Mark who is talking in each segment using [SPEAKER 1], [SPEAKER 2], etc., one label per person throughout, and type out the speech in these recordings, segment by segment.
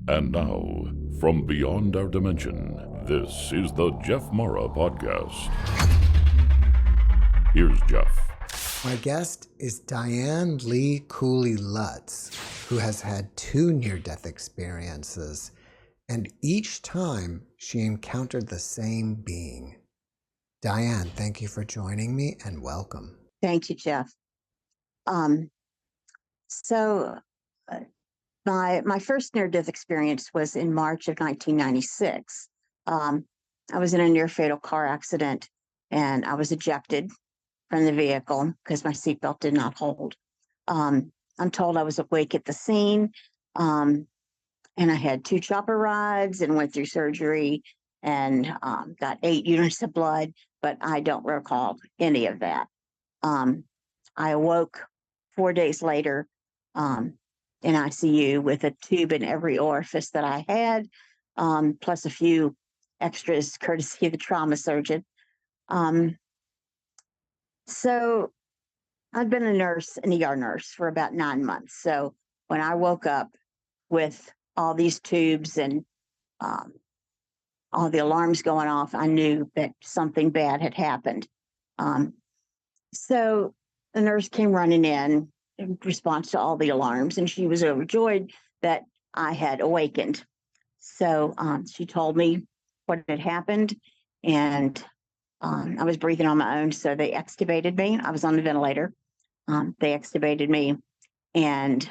[SPEAKER 1] And now, from beyond our dimension, this is the JeffMara podcast. Here's Jeff.
[SPEAKER 2] My guest is Diane Leigh Cooley-Lutz, who has had 2 near-death experiences, and each time she encountered the same being. Diane, thank you for joining me and welcome.
[SPEAKER 3] Thank you, Jeff. So my first near-death experience was in March of 1996. I was in a near-fatal car accident, and I was ejected from the vehicle because my seatbelt did not hold. I'm told I was awake at the scene, and I had 2 chopper rides and went through surgery and got 8 units of blood, but I don't recall any of that. I awoke 4 days later in ICU with a tube in every orifice that I had, plus a few extras courtesy of the trauma surgeon. So I'd been a nurse, an ER nurse, for about 9 months. So when I woke up with all these tubes and all the alarms going off, I knew that something bad had happened. So the nurse came running in response to all the alarms, and she was overjoyed that I had awakened. So she told me what had happened, and I was breathing on my own, so they extubated me. I was on the ventilator. They extubated me, and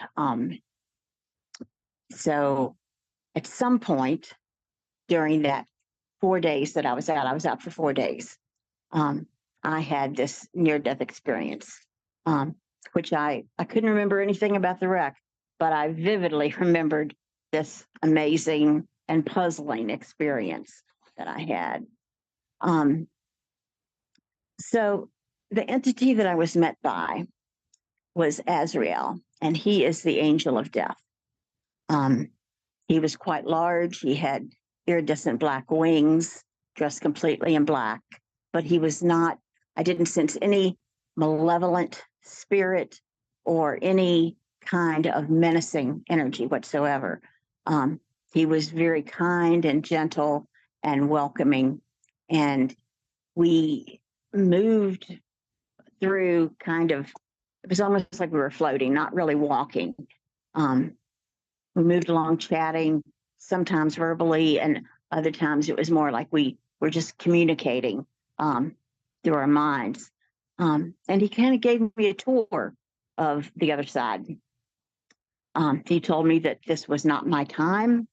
[SPEAKER 3] so at some point during that 4 days that I was out for 4 days, I had this near-death experience, which I couldn't remember anything about the wreck, but I vividly remembered this amazing and puzzling experience that I had. So the entity that I was met by was Azrael, and he is the angel of death. He was quite large. He had iridescent black wings, dressed completely in black, but he was not, I didn't sense any malevolent spirit or any kind of menacing energy whatsoever. He was very kind and gentle and welcoming, and we moved through it was almost like we were floating, not really walking. We moved along chatting, sometimes verbally, and other times it was more like we were just communicating through our minds. And he kind of gave me a tour of the other side. He told me that this was not my time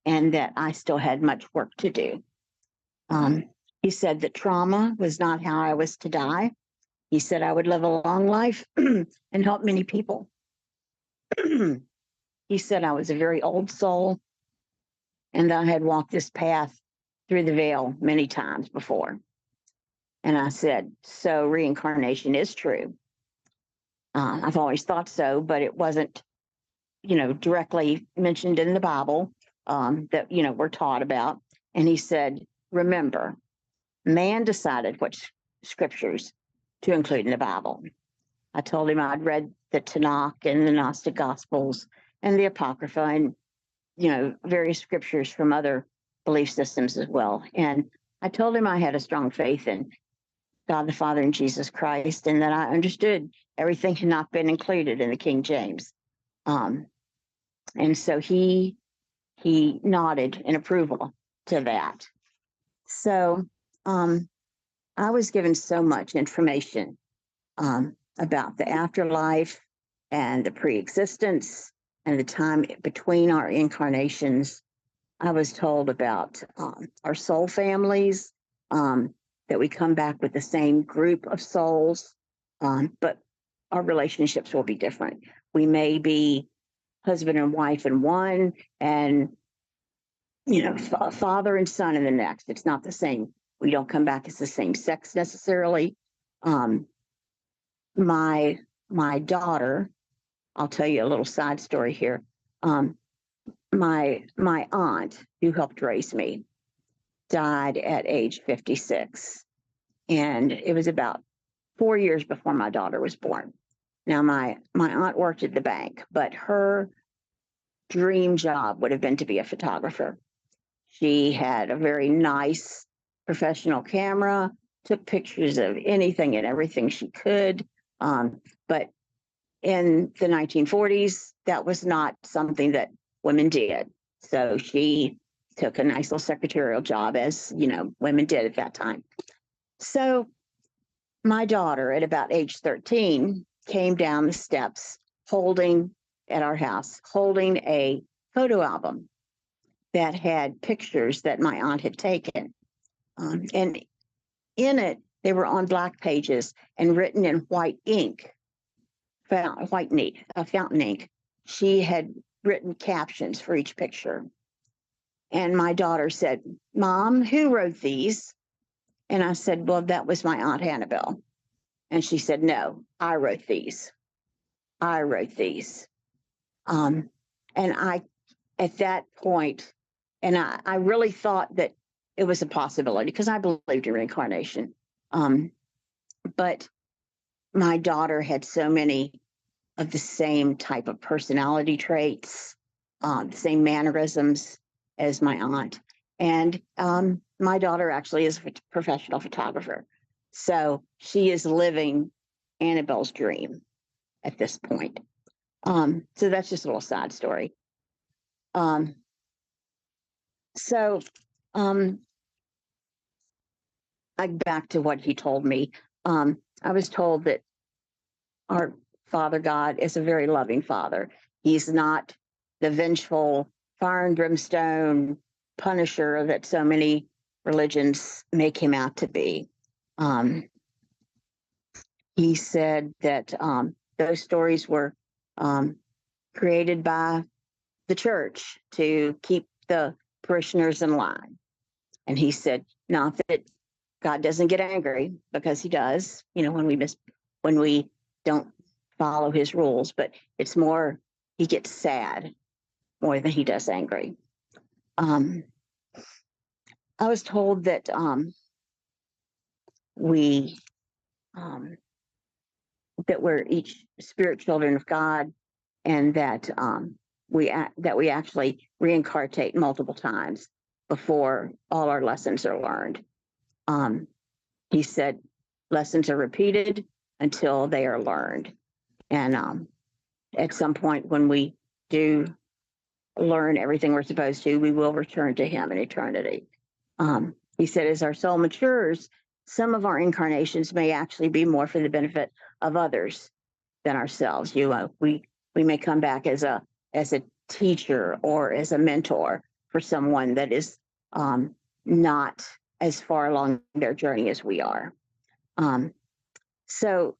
[SPEAKER 3] and that I still had much work to do. He said that trauma was not how I was to die. He said I would live a long life and help many people. He said I was a very old soul and I had walked this path through the veil many times before. And I said, so reincarnation is true. I've always thought so, but it wasn't, directly mentioned in the Bible that, we're taught about. And he said, remember, man decided which scriptures to include in the Bible. I told him I'd read the Tanakh and the Gnostic Gospels and the Apocrypha and, various scriptures from other belief systems as well. And I told him I had a strong faith in God the Father and Jesus Christ, and that I understood everything had not been included in the King James. And so he nodded in approval to that. So I was given so much information about the afterlife and the pre-existence and the time between our incarnations. I was told about our soul families, that we come back with the same group of souls, but our relationships will be different. We may be husband and wife in one and, father and son in the next. It's not the same. We don't come back as the same sex necessarily. My daughter, I'll tell you a little side story here. My aunt, who helped raise me, died at age 56. And it was about 4 years before my daughter was born. Now, my aunt worked at the bank, but her dream job would have been to be a photographer. She had a very nice professional camera, took pictures of anything and everything she could. But in the 1940s, that was not something that women did. So she took a nice little secretarial job, as women did at that time. So my daughter, at about age 13, came down the steps at our house, holding a photo album that had pictures that my aunt had taken. And in it, they were on black pages and written in white ink, fountain ink. She had written captions for each picture. And my daughter said, "Mom, who wrote these?" And I said, "Well, that was my Aunt Hannibal." And she said, "No, I wrote these. I wrote these." And I, at that point, and I really thought that it was a possibility because I believed in reincarnation. But my daughter had so many of the same type of personality traits, the same mannerisms as my aunt. And my daughter actually is a professional photographer. So she is living Annabelle's dream at this point. So that's just a little side story. So back to what he told me. I was told that our Father God is a very loving Father. He's not the vengeful fire and brimstone punisher that so many religions make him out to be. He said that those stories were created by the church to keep the parishioners in line. And he said, not that God doesn't get angry, because he does, when we don't follow his rules, but it's more, he gets sad more than he does angry. I was told that that we're each spirit children of God, and that we actually reincarnate multiple times before all our lessons are learned. He said lessons are repeated until they are learned. And at some point, when we do learn everything we're supposed to, we will return to him in eternity. He said, as our soul matures, some of our incarnations may actually be more for the benefit of others than ourselves. We may come back as a teacher or as a mentor for someone that is not as far along their journey as we are. So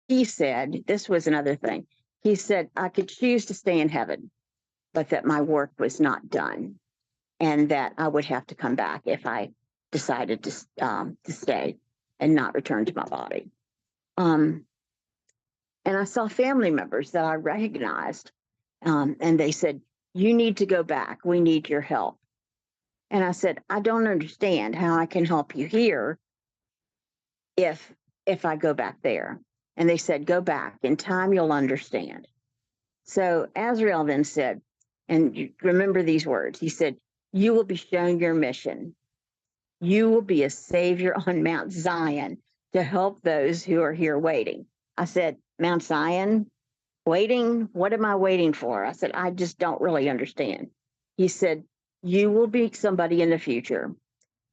[SPEAKER 3] he said, this was another thing. He said, I could choose to stay in heaven, but that my work was not done, and that I would have to come back if I decided to stay and not return to my body. And I saw family members that I recognized, and they said, you need to go back. We need your help. And I said, I don't understand how I can help you here if I go back there. And they said, go back. In time, you'll understand. So Azrael then said, and you remember these words, he said, you will be shown your mission. You will be a savior on Mount Zion to help those who are here waiting. I said, Mount Zion, waiting? What am I waiting for? I said, I just don't really understand. He said, you will be somebody in the future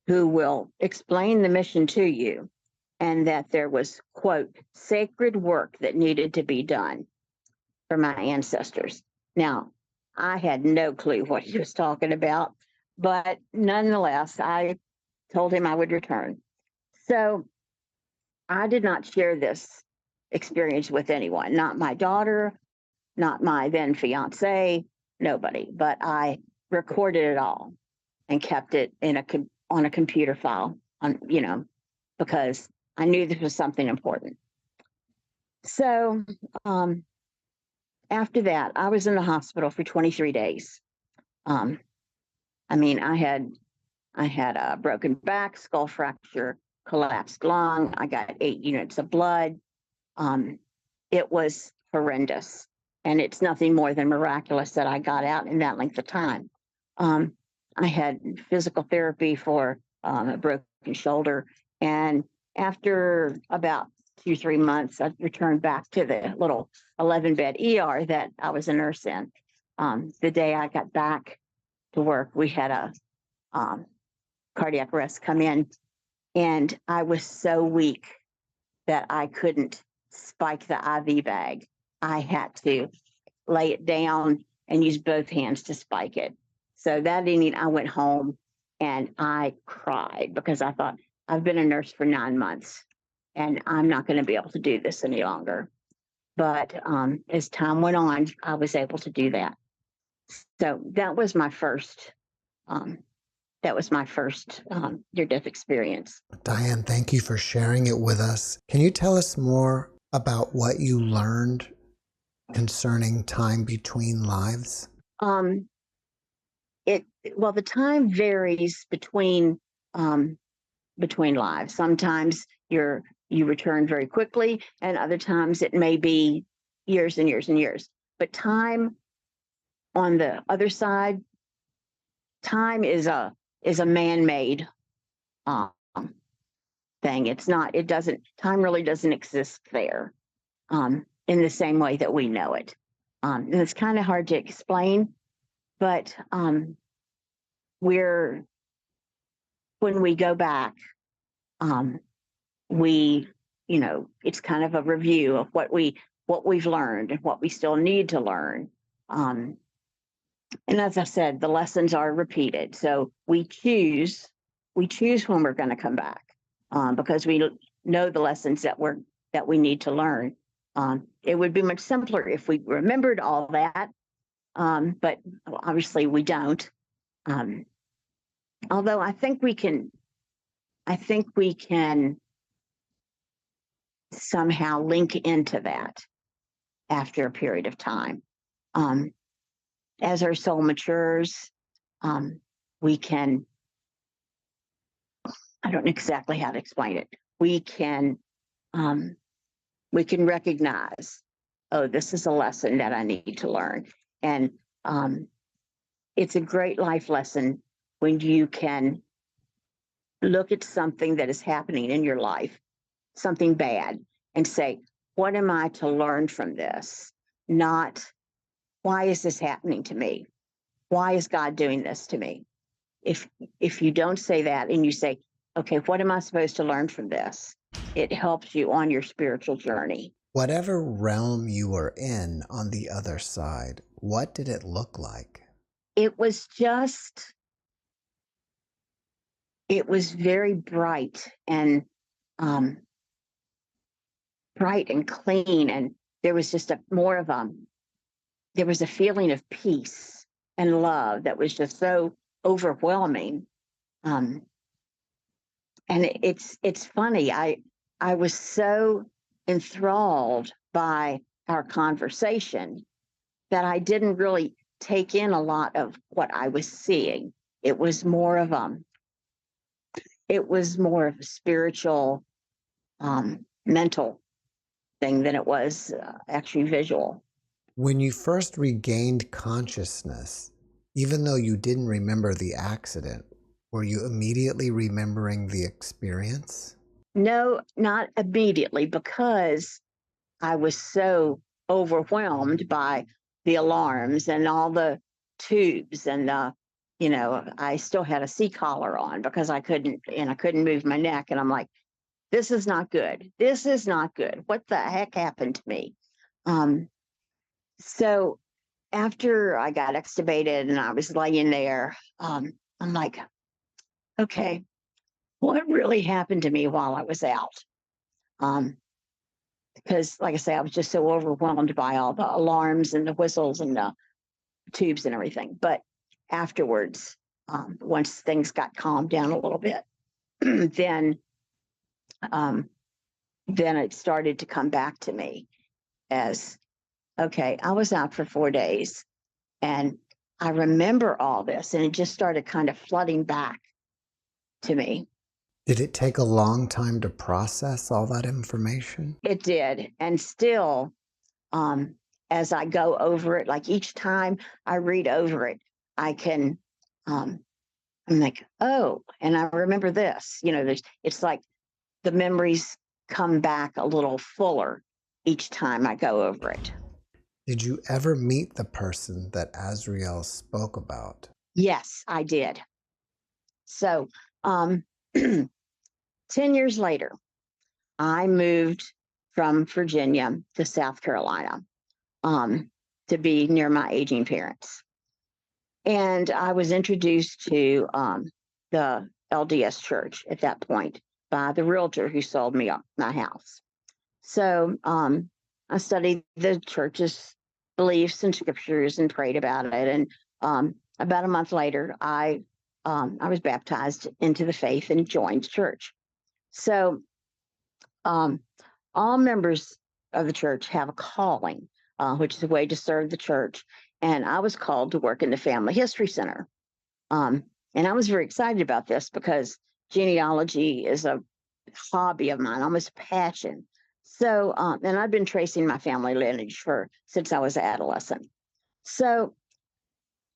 [SPEAKER 3] who will explain the mission to you, and that there was, quote, sacred work that needed to be done for my ancestors. Now, I had no clue what he was talking about, but nonetheless, I told him I would return. So I did not share this experience with anyone, not my daughter, not my then fiance, nobody, but I recorded it all and kept it on a computer file, because I knew this was something important. So after that, I was in the hospital for 23 days. I had a broken back, skull fracture, collapsed lung. I got 8 units of blood. It was horrendous. And it's nothing more than miraculous that I got out in that length of time. I had physical therapy for a broken shoulder. And after about 2-3 months, I returned back to the little 11-bed ER that I was a nurse in. The day I got back to work, we had a cardiac arrest come in, and I was so weak that I couldn't spike the IV bag. I had to lay it down and use both hands to spike it. So that evening I went home and I cried because I thought, I've been a nurse for 9 months and I'm not going to be able to do this any longer. But as time went on, I was able to do that. So that was my first near-death experience.
[SPEAKER 2] Diane, thank you for sharing it with us. Can you tell us more about what you learned concerning time between lives?
[SPEAKER 3] The time varies between lives. Sometimes you return very quickly, and other times it may be years and years and years. But time on the other side, time is a man-made thing. Time really doesn't exist there in the same way that we know it. And it's kind of hard to explain, but when we go back, it's kind of a review of what we've learned and what we still need to learn. And as I said, the lessons are repeated. So we choose when we're going to come back because we know the lessons that we need to learn. It would be much simpler if we remembered all that, but obviously we don't. Although I think we can somehow link into that after a period of time. As our soul matures, we can, I don't know exactly how to explain it. We can recognize, oh, this is a lesson that I need to learn. And it's a great life lesson when you can look at something that is happening in your life, something bad, and say, what am I to learn from this? Not, why is this happening to me? Why is God doing this to me? If you don't say that and you say, okay, what am I supposed to learn from this? It helps you on your spiritual journey.
[SPEAKER 2] Whatever realm you were in on the other side, what did it look like?
[SPEAKER 3] It was very bright and clean, and there was just there was a feeling of peace and love that was just so overwhelming. And it's funny. I was so enthralled by our conversation that I didn't really take in a lot of what I was seeing. It was more of a spiritual, mental thing than it was actually visual.
[SPEAKER 2] When you first regained consciousness, even though you didn't remember the accident, were you immediately remembering the experience?
[SPEAKER 3] No, not immediately, because I was so overwhelmed by the alarms and all the tubes and I still had a C-collar on because I couldn't move my neck. And I'm like, this is not good. This is not good. What the heck happened to me? So after I got extubated and I was laying there, I'm like, okay, what really happened to me while I was out? Because, like I say, I was just so overwhelmed by all the alarms and the whistles and the tubes and everything. But afterwards, once things got calmed down a little bit, then it started to come back to me as, okay, I was out for 4 days and I remember all this, and it just started kind of flooding back to me.
[SPEAKER 2] Did it take a long time to process all that information?
[SPEAKER 3] It did. And still, as I go over it, like each time I read over it, I can, I'm like, oh, and I remember this, it's like the memories come back a little fuller each time I go over it.
[SPEAKER 2] Did you ever meet the person that Azrael spoke about?
[SPEAKER 3] Yes, I did. So, 10 years later, I moved from Virginia to South Carolina to be near my aging parents. And I was introduced to the LDS church at that point by the realtor who sold me my house. So I studied the church's beliefs and scriptures and prayed about it. And about a month later, I was baptized into the faith and joined church. So all members of the church have a calling, which is a way to serve the church. And I was called to work in the Family History Center. And I was very excited about this because genealogy is a hobby of mine, almost a passion. So, and I've been tracing my family lineage since I was an adolescent. So,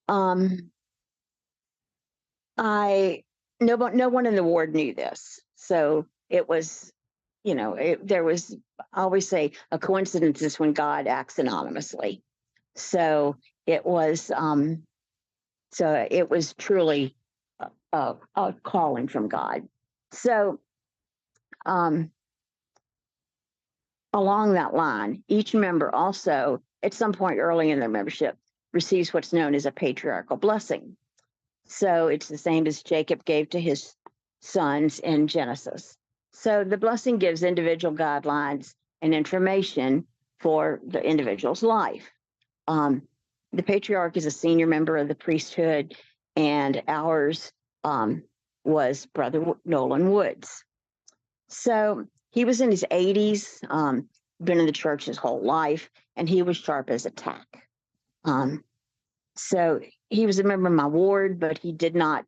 [SPEAKER 3] no one in the ward knew this. So it was, there was, I always say, a coincidence is when God acts anonymously. So it was, truly a calling from God. So, along that line, each member also, at some point early in their membership, receives what's known as a patriarchal blessing. So it's the same as Jacob gave to his sons in Genesis. So the blessing gives individual guidelines and information for the individual's life. The patriarch is a senior member of the priesthood, and ours was Brother Nolan Woods. So he was in his 80s, been in the church his whole life, and he was sharp as a tack. So he was a member of my ward, but he did not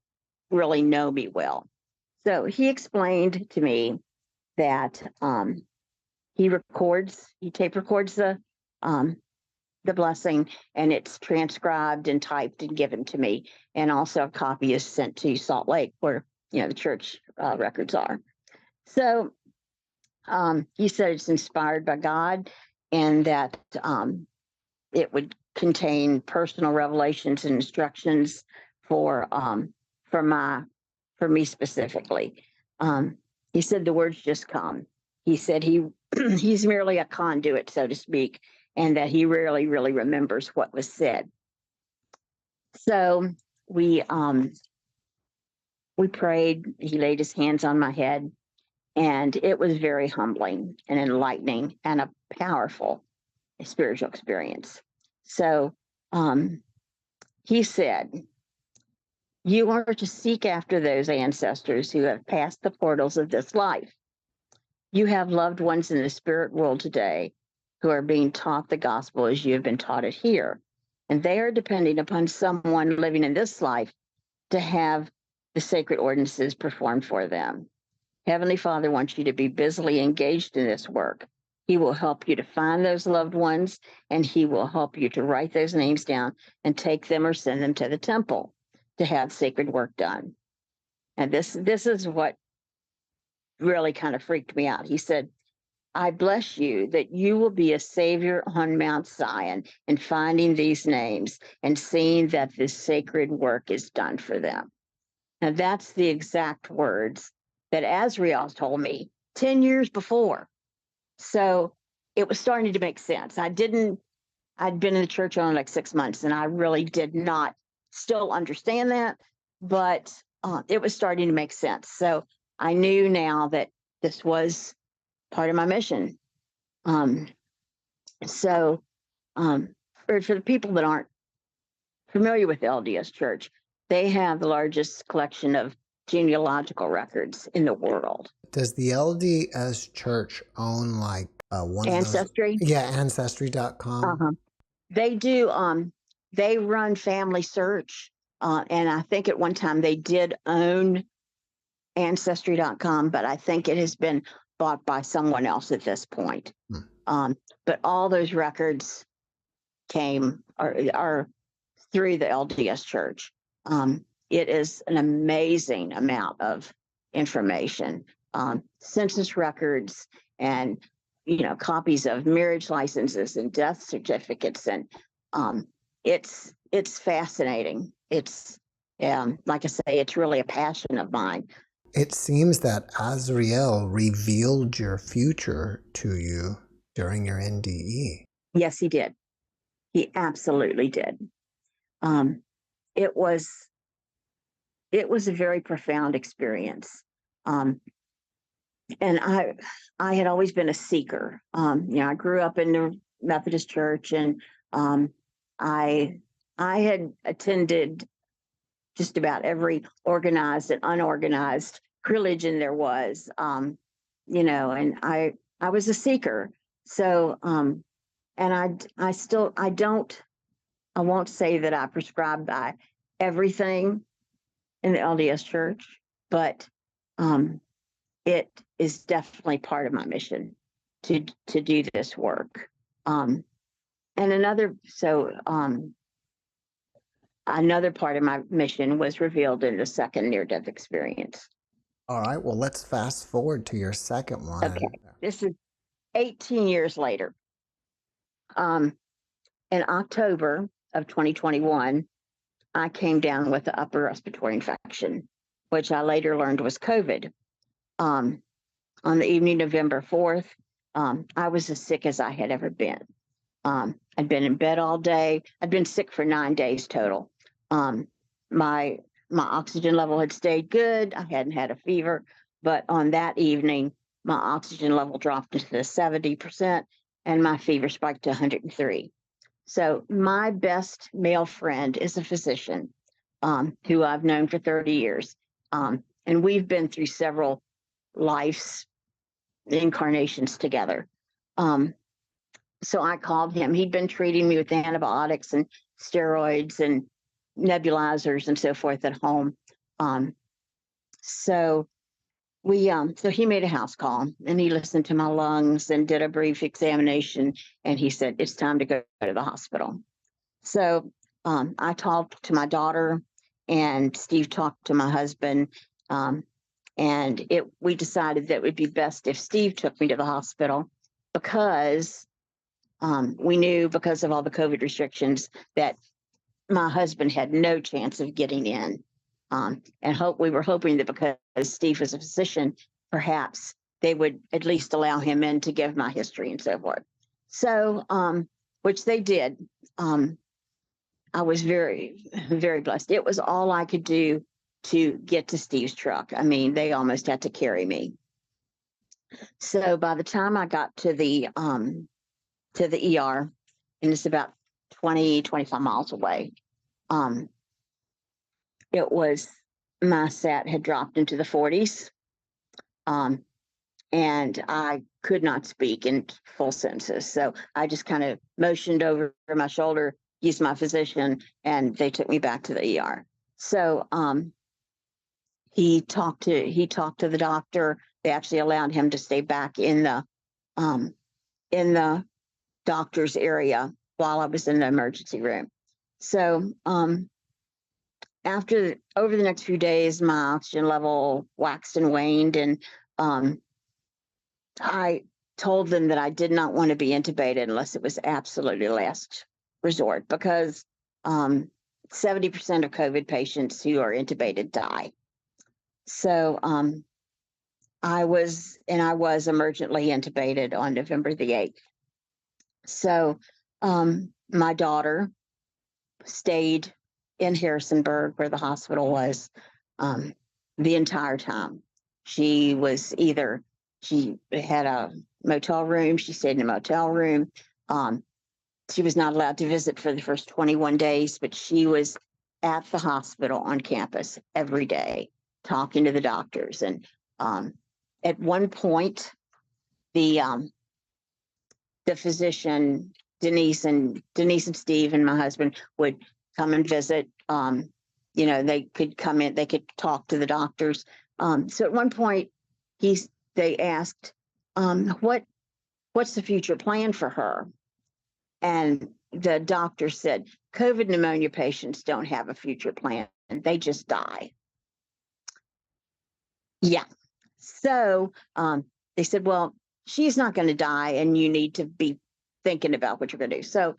[SPEAKER 3] really know me well. So he explained to me that he tape records the blessing, and it's transcribed and typed and given to me. And also a copy is sent to Salt Lake, where the church records are. So he said it's inspired by God, and that it would contain personal revelations and instructions for me specifically. He said the words just come. He said he's merely a conduit, so to speak, and that he rarely really remembers what was said. So we prayed. He laid his hands on my head, and it was very humbling and enlightening and a powerful spiritual experience. So he said, you are to seek after those ancestors who have passed the portals of this life. You have loved ones in the spirit world today who are being taught the gospel as you have been taught it here. And they are depending upon someone living in this life to have the sacred ordinances performed for them. Heavenly Father wants you to be busily engaged in this work. He will help you to find those loved ones, and he will help you to write those names down and take them or send them to the temple to have sacred work done. And this is what really kind of freaked me out. He said, I bless you that you will be a savior on Mount Zion in finding these names and seeing that this sacred work is done for them. Now, that's the exact words that Azrael told me 10 years before. So it was starting to make sense. I'd been in the church only like 6 months, and I really did not still understand that, but it was starting to make sense. So I knew now that this was part of my mission. For the people that aren't familiar with the LDS Church, they have the largest collection of genealogical records in the world.
[SPEAKER 2] Does the LDS Church own like one
[SPEAKER 3] Ancestry?
[SPEAKER 2] of those? Yeah, Ancestry.com.
[SPEAKER 3] Uh-huh. They do. They run Family Search, and I think at one time they did own Ancestry.com, but I think it has been bought by someone else at this point. But all those records came or through the LDS Church. It is an amazing amount of information, census records, and copies of marriage licenses and death certificates, and it's fascinating. It's like I say, it's really a passion of mine.
[SPEAKER 2] It seems that Azrael revealed your future to you during your NDE.
[SPEAKER 3] Yes, he did. He absolutely did. It was a very profound experience. And I had always been a seeker. I grew up in the Methodist Church, and I had attended just about every organized and unorganized religion there was. And I was a seeker. So and I won't say that I prescribe by everything in the LDS Church, but it is definitely part of my mission to do this work. And another part of my mission was revealed in the second near-death experience.
[SPEAKER 2] All right, well, let's fast forward to your second one.
[SPEAKER 3] Okay, this is 18 years later. In October of 2021, I came down with an upper respiratory infection, which I later learned was COVID. On the evening of November 4th, I was as sick as I had ever been. I'd been in bed all day. I'd been sick for 9 days total. My oxygen level had stayed good. I hadn't had a fever, but on that evening, my oxygen level dropped into the 70%, and my fever spiked to 103. So my best male friend is a physician who I've known for 30 years. And we've been through several life's incarnations together. So I called him. He'd been treating me with antibiotics and steroids and nebulizers and so forth at home. So he made a house call, and he listened to my lungs and did a brief examination, and he said, it's time to go to the hospital. So I talked to my daughter, and Steve talked to my husband, and we decided that it would be best if Steve took me to the hospital, because we knew, because of all the COVID restrictions, that my husband had no chance of getting in. We were hoping that because Steve was a physician, perhaps they would at least allow him in to give my history and so forth. So, which they did. I was very, very blessed. It was all I could do to get to Steve's truck. I mean, they almost had to carry me. So by the time I got to the ER, and it's about 25 miles away, it was, my SAT had dropped into the 40s, and I could not speak in full sentences. So I just kind of motioned over my shoulder, used my physician, and they took me back to the ER. So he talked to the doctor. They actually allowed him to stay back in the doctor's area while I was in the emergency room. So over the next few days, my oxygen level waxed and waned, and I told them that I did not want to be intubated unless it was absolutely last resort, because 70% of COVID patients who are intubated die. So I was emergently intubated on November the 8th. So my daughter stayed in Harrisonburg, where the hospital was, the entire time. She had a motel room. She stayed in a motel room. She was not allowed to visit for the first 21 days, but she was at the hospital on campus every day, talking to the doctors. And at one point, the physician, Denise and Steve and my husband would come and visit. They could come in, they could talk to the doctors. So at one point, they asked, what's the future plan for her? And the doctor said, COVID pneumonia patients don't have a future plan. They just die. Yeah. So they said, well, she's not going to die, and you need to be thinking about what you're going to do. So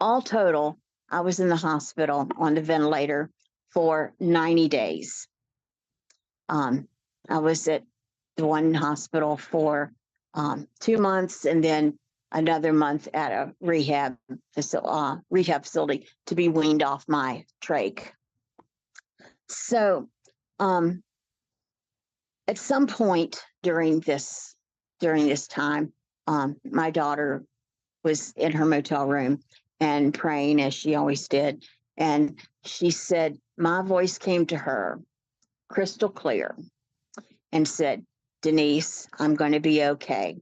[SPEAKER 3] all total, I was in the hospital on the ventilator for 90 days. I was at the one hospital for 2 months, and then another month at a rehab facility to be weaned off my trach. So at some point during this time, my daughter was in her motel room and praying, as she always did. And she said, my voice came to her crystal clear and said, Denise, I'm going to be okay.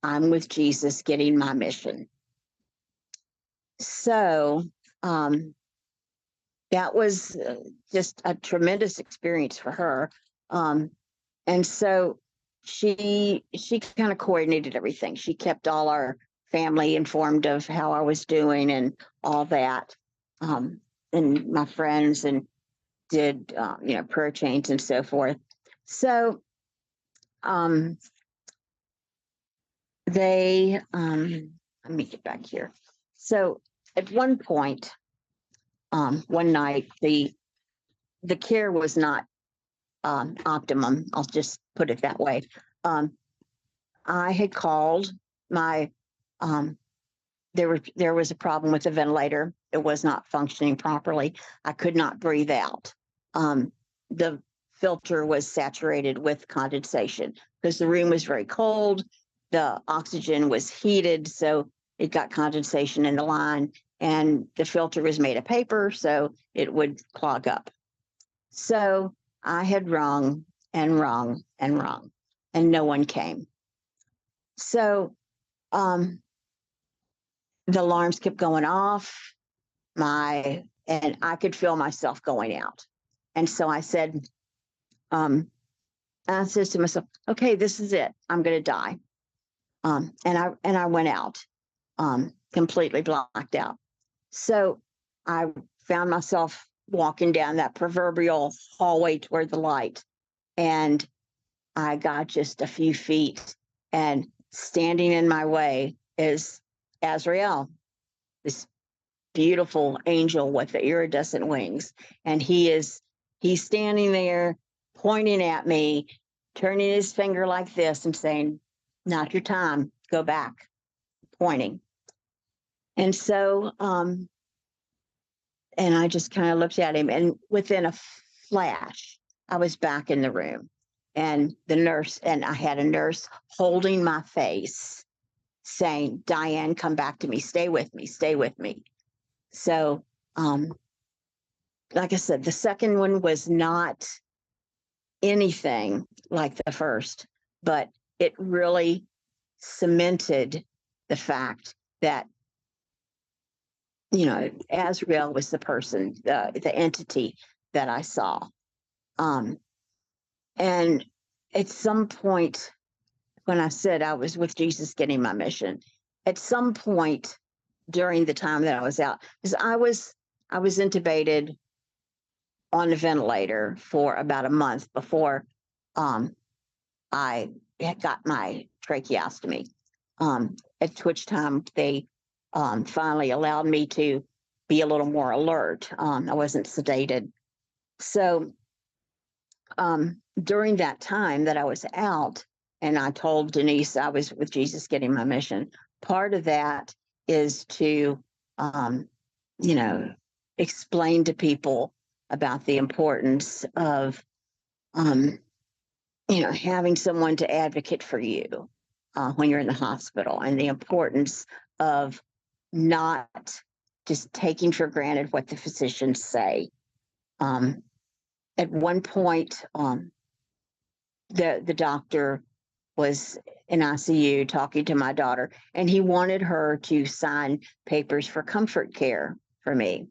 [SPEAKER 3] I'm with Jesus getting my mission. So that was just a tremendous experience for her. And so she kind of coordinated everything. She kept all our family informed of how I was doing and all that, and my friends, and did prayer chains and so forth. So they let me get back here. So at one point, one night, the care was not optimum. I'll just put it that way. I had called my there was a problem with the ventilator. It was not functioning properly. I could not breathe out. The filter was saturated with condensation because the room was very cold. The oxygen was heated, so it got condensation in the line, and the filter was made of paper, so it would clog up. So I had rung and rung and rung, and no one came. So the alarms kept going off, and I could feel myself going out. And so I said to myself, okay, this is it. I'm going to die. And I went out, completely blacked out. So I found myself walking down that proverbial hallway toward the light, and I got just a few feet, and standing in my way is Azrael, this beautiful angel with the iridescent wings. And he's standing there pointing at me, turning his finger like this and saying, not your time, go back, pointing. And so, and I just kind of looked at him, and within a flash, I was back in the room. And I had a nurse holding my face saying, Diane, come back to me, stay with me, stay with me. So, like I said, the second one was not anything like the first, but it really cemented the fact that, Azrael was the person, the entity that I saw. And at some point, when I said I was with Jesus getting my mission, at some point during the time that I was out, because I was intubated on the ventilator for about a month before I had got my tracheostomy, at which time they finally allowed me to be a little more alert. I wasn't sedated. So during that time that I was out, and I told Denise I was with Jesus getting my mission, part of that is to, explain to people about the importance of, having someone to advocate for you when you're in the hospital, and the importance of not just taking for granted what the physicians say. At one point, the doctor was in ICU talking to my daughter, and he wanted her to sign papers for comfort care for me.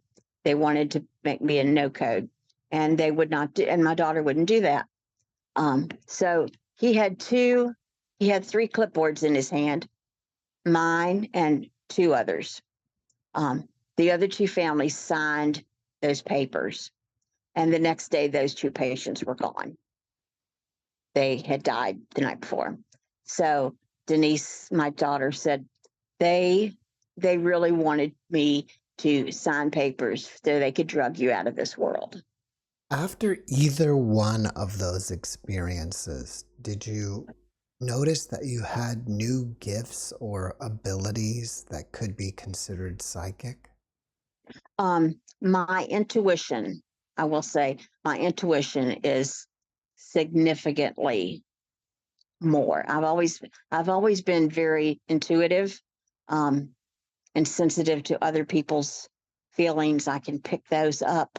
[SPEAKER 3] They wanted to make me a no code, and they would not do, and my daughter wouldn't do that. So he had 3 clipboards in his hand, mine and 2 others. The other two families signed those papers, and the next day, those two patients were gone. They had died the night before. So Denise, my daughter, said they really wanted me to sign papers so they could drug you out of this world.
[SPEAKER 2] After either one of those experiences, did you notice that you had new gifts or abilities that could be considered psychic?
[SPEAKER 3] My intuition, I will say, my intuition is significantly more. I've always been very intuitive, and sensitive to other people's feelings. I can pick those up.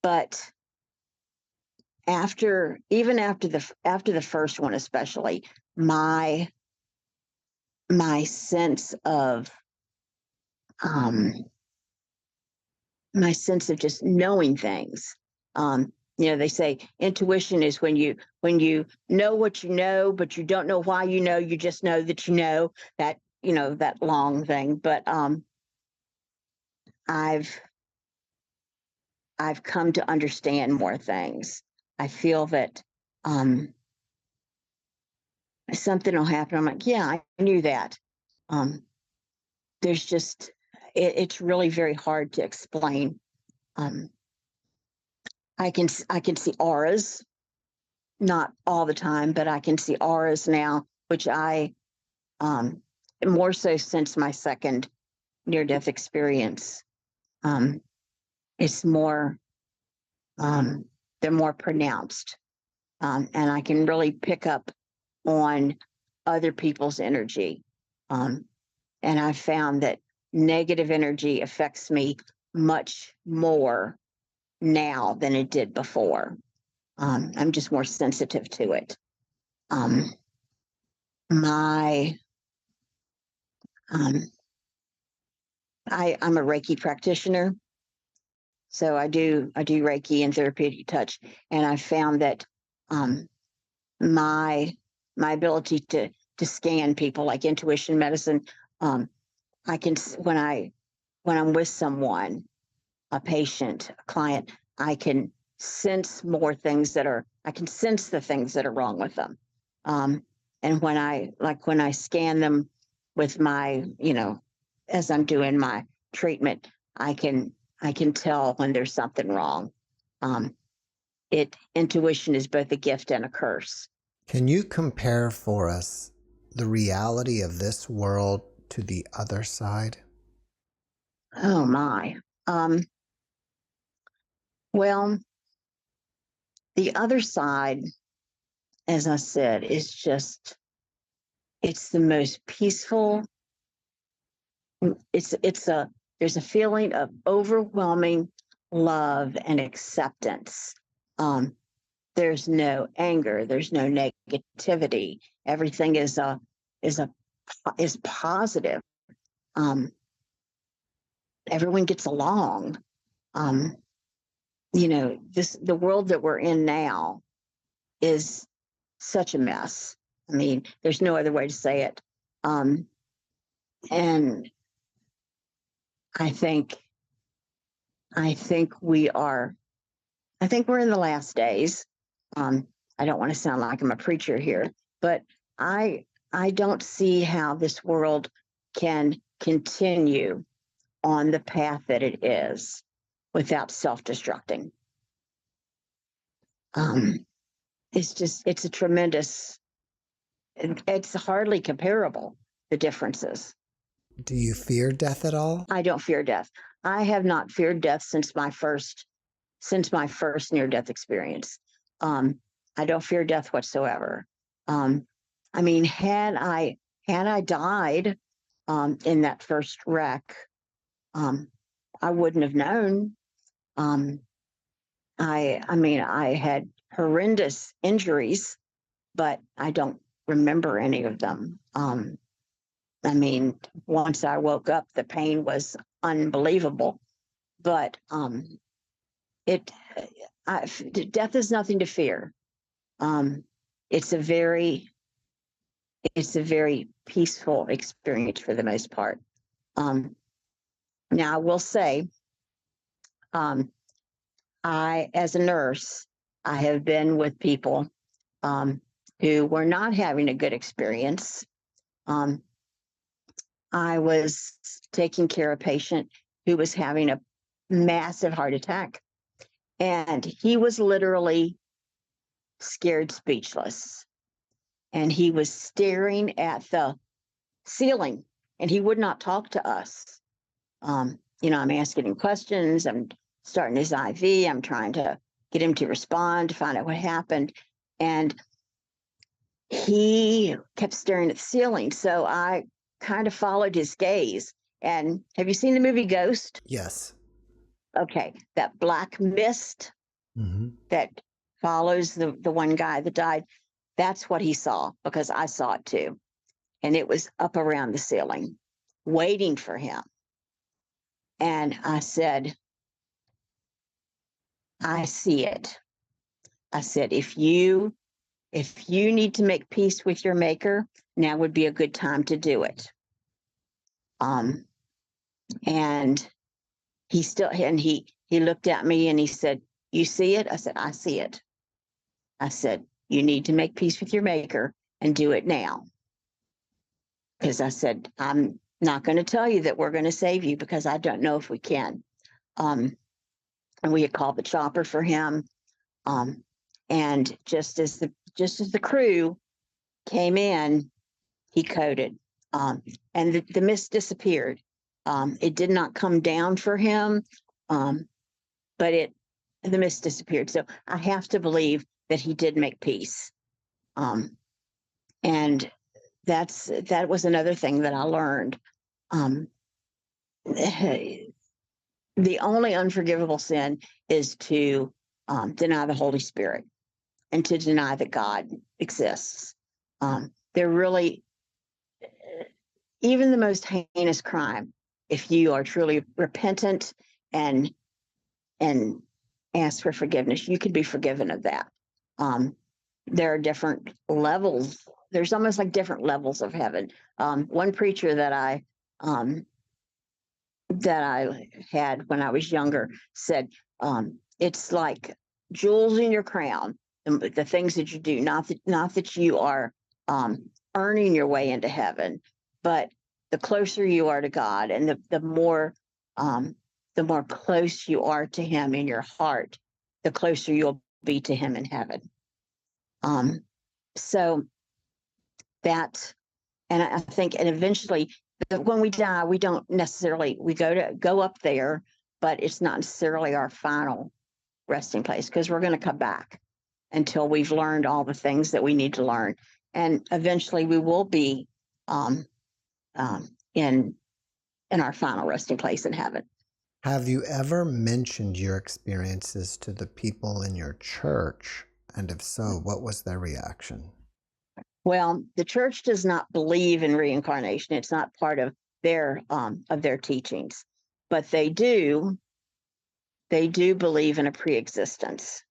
[SPEAKER 3] But even after the first one, especially, my sense of um, my sense of just knowing things. They say intuition is when you know what you know, but you don't know why you know. You just know that you know that that long thing. But I've come to understand more things. I feel that something will happen. I'm like, yeah, I knew that. There's just it's really very hard to explain. I can see auras, not all the time, but I can see auras now, which I more so since my second near-death experience. It's more they're more pronounced, and I can really pick up on other people's energy. And I found that negative energy affects me much more now than it did before. I'm just more sensitive to it. My um, I'm a Reiki practitioner, so I do Reiki and therapeutic touch, and I found that my ability to scan people, like intuition medicine, I can when I'm with someone, a patient, a client, I can sense more things I can sense the things that are wrong with them. And when I scan them with my, as I'm doing my treatment, I can tell when there's something wrong. Intuition is both a gift and a curse.
[SPEAKER 2] Can you compare for us the reality of this world to the other side?
[SPEAKER 3] Oh my. Well, the other side, as I said, is just it's the most peaceful. There's a feeling of overwhelming love and acceptance. There's no anger, there's no negativity. Everything is positive. Everyone gets along. The world that we're in now is such a mess. I mean, there's no other way to say it. And I think we're in the last days. I don't want to sound like I'm a preacher here, but I don't see how this world can continue on the path that it is without self-destructing. It's a tremendous. It's hardly comparable, the differences.
[SPEAKER 2] Do you fear death at all?
[SPEAKER 3] I don't fear death. I have not feared death since my first near-death experience. I don't fear death whatsoever. I mean, had I died in that first wreck, I wouldn't have known. I mean, I had horrendous injuries, but I don't remember any of them. I mean, once I woke up, the pain was unbelievable, but death is nothing to fear. It's a very peaceful experience for the most part. Now, I will say, I, as a nurse, I have been with people who were not having a good experience. I was taking care of a patient who was having a massive heart attack, and he was literally scared speechless. And he was staring at the ceiling, and he would not talk to us. I'm asking him questions. I'm starting his IV. I'm trying to get him to respond, to find out what happened. And he kept staring at the ceiling. So I kind of followed his gaze. And have you seen the movie Ghost?
[SPEAKER 2] Yes.
[SPEAKER 3] Okay. That black mist that follows the one guy that died, that's what he saw, because I saw it too. And it was up around the ceiling, waiting for him. And I said, I see it. I said, if you need to make peace with your maker, now would be a good time to do it. And he looked at me and he said, you see it? I said, I see it. I said, you need to make peace with your maker and do it now. Because I said, I'm not going to tell you that we're going to save you, because I don't know if we can. And we had called the chopper for him. And just as the crew came in, he coded, and the mist disappeared. It did not come down for him, but the mist disappeared. So I have to believe that he did make peace. And that was another thing that I learned. The only unforgivable sin is to deny the Holy Spirit and to deny that God exists. They're really, even the most heinous crime, if you are truly repentant and ask for forgiveness, you can be forgiven of that. There are different levels. There's almost like different levels of heaven. One preacher that I had when I was younger said, it's like jewels in your crown, the things that you do, not that you are earning your way into heaven, but the closer you are to God, and the more close you are to him in your heart, the closer you'll be to him in heaven. So that, and I think, and eventually when we die, we don't necessarily, we go up there, but it's not necessarily our final resting place, because we're going to come back until we've learned all the things that we need to learn. And eventually we will be in our final resting place in heaven.
[SPEAKER 2] Have you ever mentioned your experiences to the people in your church? And if so, what was their reaction?
[SPEAKER 3] Well, the church does not believe in reincarnation. It's not part of their teachings, but they do believe in a pre-existence,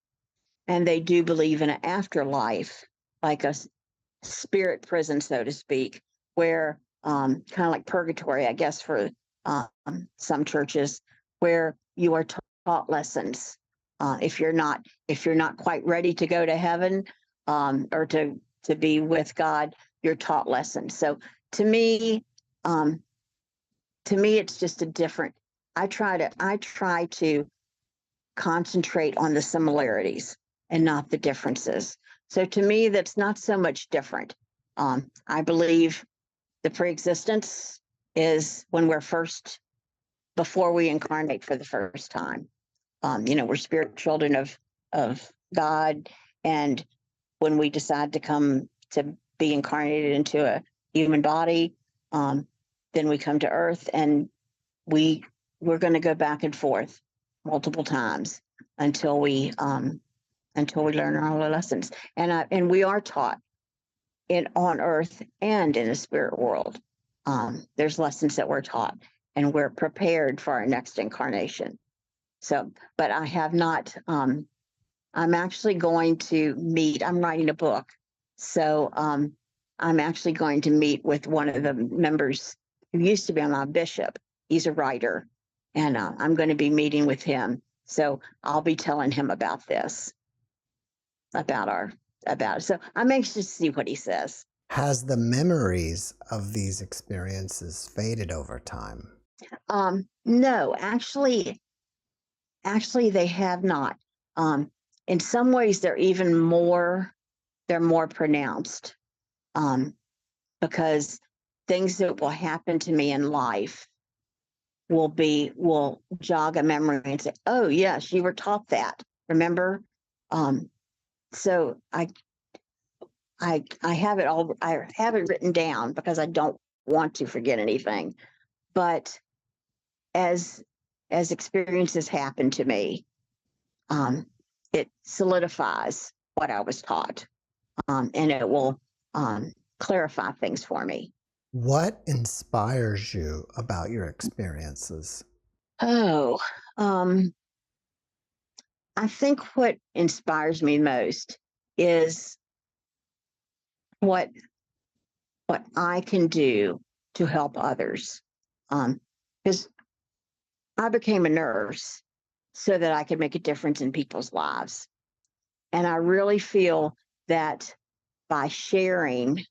[SPEAKER 3] and they do believe in an afterlife, like a spirit prison, so to speak, where kind of like purgatory, I guess, for some churches, where you are taught lessons. If you're not quite ready to go to heaven, or to be with God, you're taught lessons. So to me, it's just a different. I try to concentrate on the similarities and not the differences. So to me, that's not so much different. I believe the pre-existence is when before we incarnate for the first time. We're spirit children of God, and when we decide to come to be incarnated into a human body, then we come to Earth, and we're going to go back and forth multiple times until we learn all the lessons. And we are taught on Earth and in the spirit world. There's lessons that we're taught, and we're prepared for our next incarnation. So, but I have not. I'm actually going to meet. I'm writing a book, so I'm actually going to meet with one of the members who used to be my bishop. He's a writer, and I'm going to be meeting with him. So I'll be telling him about this, about it. So I'm anxious to see what he says.
[SPEAKER 2] Has the memories of these experiences faded over time?
[SPEAKER 3] No, actually they have not. In some ways they're more pronounced, because things that will happen to me in life will jog a memory and say, oh yes, you were taught that, remember? So I have it all, I have it written down because I don't want to forget anything. But as experiences happen to me, it solidifies what I was taught, and it will clarify things for me.
[SPEAKER 2] What inspires you about your experiences?
[SPEAKER 3] Oh, I think what inspires me most is what I can do to help others. Because I became a nurse so that I could make a difference in people's lives. And I really feel that by sharing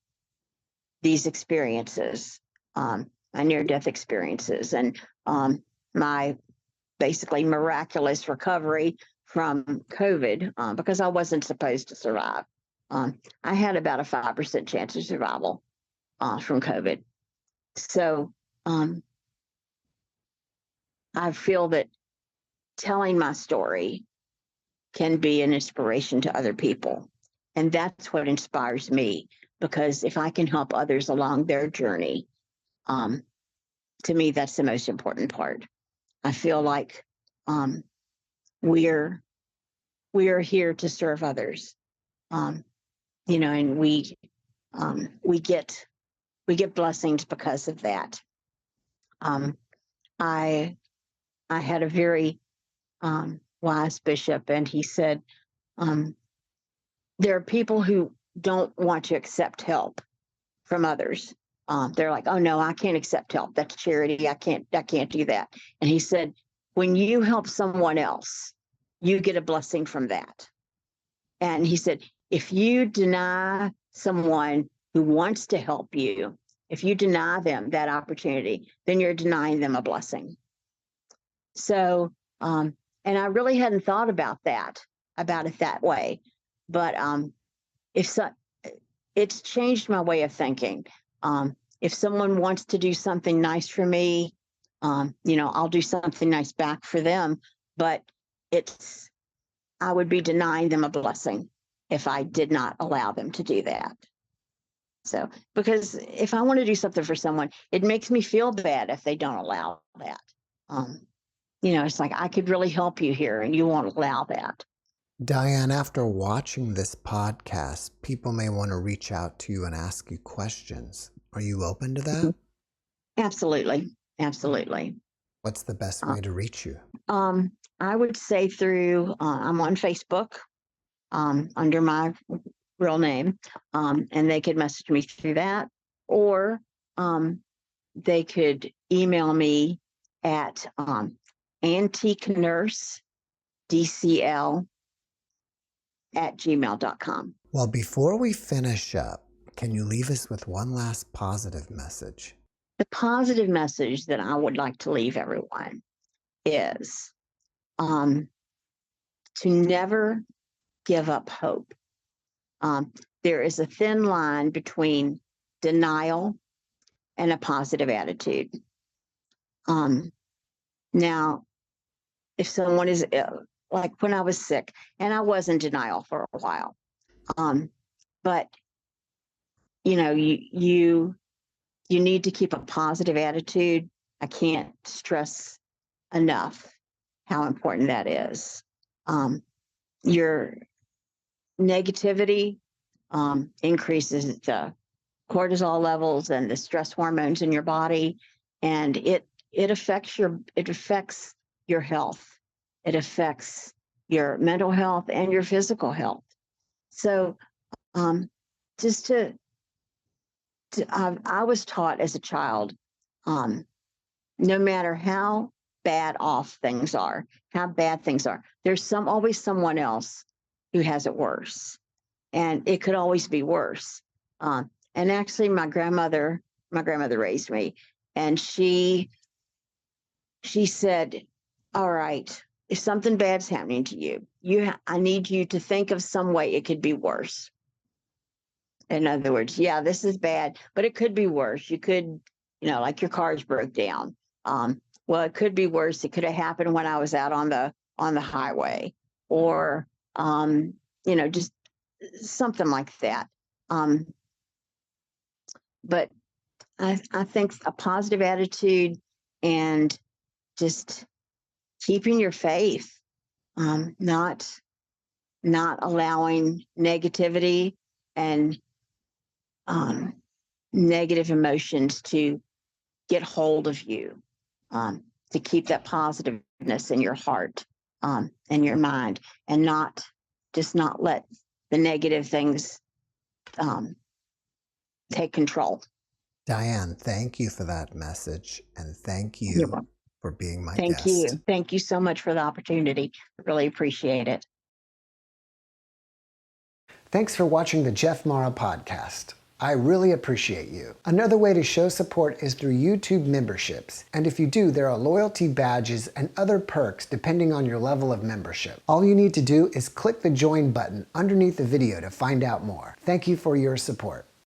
[SPEAKER 3] these experiences, my near-death experiences, and my basically miraculous recovery from COVID, because I wasn't supposed to survive. I had about a 5% chance of survival from COVID. So I feel that telling my story can be an inspiration to other people. And that's what inspires me, because if I can help others along their journey, to me, that's the most important part. I feel like we're here to serve others, and we get blessings because of that. I had a very wise bishop, and he said, there are people who don't want to accept help from others. They're like, oh no, I can't accept help. That's charity. I can't do that. And he said, when you help someone else, you get a blessing from that. And he said, if you deny someone who wants to help you, if you deny them that opportunity, then you're denying them a blessing. So, and I really hadn't thought about it that way, but it's changed my way of thinking. If someone wants to do something nice for me, I'll do something nice back for them, but I would be denying them a blessing if I did not allow them to do that. So, because if I want to do something for someone, it makes me feel bad if they don't allow that. It's like, I could really help you here and you won't allow that.
[SPEAKER 2] Diane, after watching this podcast, people may want to reach out to you and ask you questions. Are you open to that?
[SPEAKER 3] Absolutely. Absolutely.
[SPEAKER 2] What's the best way to reach you?
[SPEAKER 3] I would say through, I'm on Facebook under my real name, and they could message me through that, or they could email me at antiquenursedcl@gmail.com.
[SPEAKER 2] Well, before we finish up, can you leave us with one last positive message?
[SPEAKER 3] The positive message that I would like to leave everyone is to never give up hope. There is a thin line between denial and a positive attitude. Now, if someone is ill, like when I was sick, and I was in denial for a while, but you need to keep a positive attitude. I can't stress enough how important that is. Your negativity increases the cortisol levels and the stress hormones in your body, and it affects your health. It affects your mental health and your physical health. So just I was taught as a child, no matter how bad off things are, how bad things are. There's always someone else who has it worse, and it could always be worse. And actually, my grandmother raised me, and she said, "All right, if something bad's happening to you, I need you to think of some way it could be worse." In other words, yeah, this is bad, but it could be worse. You could, like your car's broke down. Well, it could be worse. It could have happened when I was out on the highway, or just something like that. But I think a positive attitude and just keeping your faith, not allowing negativity and negative emotions to get hold of you, to keep that positiveness in your heart, and your mind, and not let the negative things take control.
[SPEAKER 2] Diane, thank you for that message, and thank
[SPEAKER 3] You're
[SPEAKER 2] you
[SPEAKER 3] welcome.
[SPEAKER 2] for being my
[SPEAKER 3] Thank
[SPEAKER 2] guest.
[SPEAKER 3] you. Thank you so much for the opportunity. I really appreciate it.
[SPEAKER 2] Thanks for watching the JeffMara podcast. I really appreciate you. Another way to show support is through YouTube memberships. And if you do, there are loyalty badges and other perks depending on your level of membership. All you need to do is click the join button underneath the video to find out more. Thank you for your support.